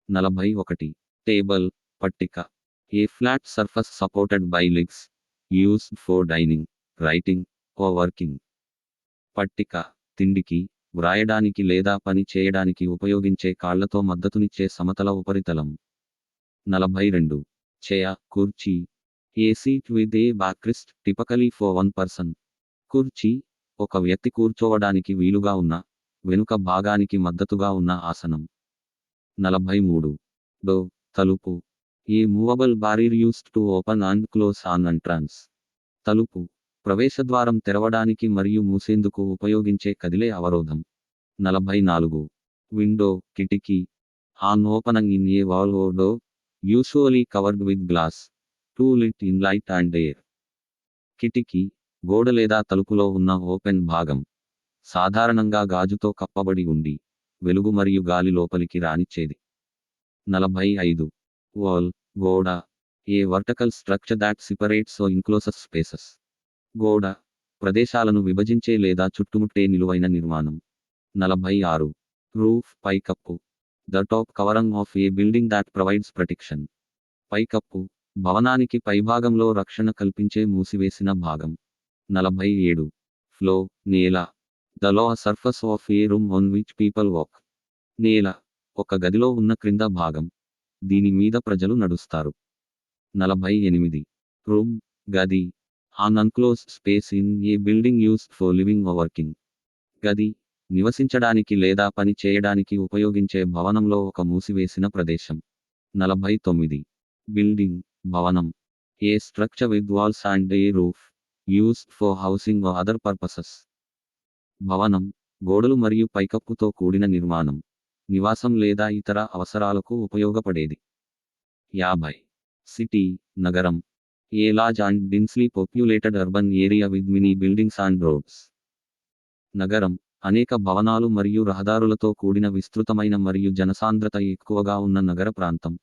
41. Table, పట్టిక. A flat surface supported by legs, used for dining, writing, or working. పట్టిక, తిండికి, వ్రాయడానికి లేదా పని చేయడానికి ఉపయోగించే కాళ్లతో మద్దతునిచ్చే సమతల ఉపరితలం. 42. చైర్, కుర్చీ. A seat with a backrest, typically for one person. కుర్చీ, ఒక వ్యక్తి కూర్చోవడానికి వీలుగా ఉన్న, వెనుక భాగానికి మద్దతుగా ఉన్న ఆసనం. 43. డోర్, తలుపు. A movable barrier used to open and close on entrance. తలుపు, ప్రవేశద్వారం తెరవడానికి మరియు మూసేందుకు ఉపయోగించే కదిలే అవరోధం. 44. విండో, కిటికీ. An opening in a wall or door, usually covered with glass, to let in light and air. కిటికీ, గోడ లేదా తలుపులో ఉన్న ఓపెన్ భాగం. సాధారణంగా గాజుతో కప్పబడి ఉండి, వెలుగు మరియు గాలి లోపలికి రానిచ్చేది. 45. వాల్, గోడ. A vertical structure that separates or encloses spaces. గోడ, ప్రదేశాలను విభజించే లేదా చుట్టుముట్టే నిలువైన నిర్మాణం. 46. రూఫ్, పైకప్పు. The top covering of A building that provides protection. పైకప్పు, భవనానికి పైభాగంలో రక్షణ కల్పించే మూసివేసిన భాగం. 47. ఫ్లో, నేల. The lower surfers of A room on which people walk. నేల, ఒక గదిలో ఉన్న క్రింద భాగం. దీని మీద ప్రజలు నడుస్తారు. 48. రూమ్, గది. An unclosed space in a building used for living or working. గది, నివసించడానికి లేదా పని చేయడానికి ఉపయోగించే భవనంలో ఒక మూసివేసిన ప్రదేశం. 49. బిల్డింగ్, భవనం. A structure with walls and a roof, used for housing or other purposes. భవనం, గోడలు మరియు పైకప్పుతో కూడిన నిర్మాణం, నివాసం లేదా ఇతర అవసరాలకు ఉపయోగపడేది. 50. సిటీ, నగరం. A large and densely populated urban area with many buildings and roads. నగరం, అనేక భవనాలు మరియు రహదారులతో కూడిన విస్తృతమైన మరియు జనసాంద్రత ఎక్కువగా ఉన్న నగర ప్రాంతం.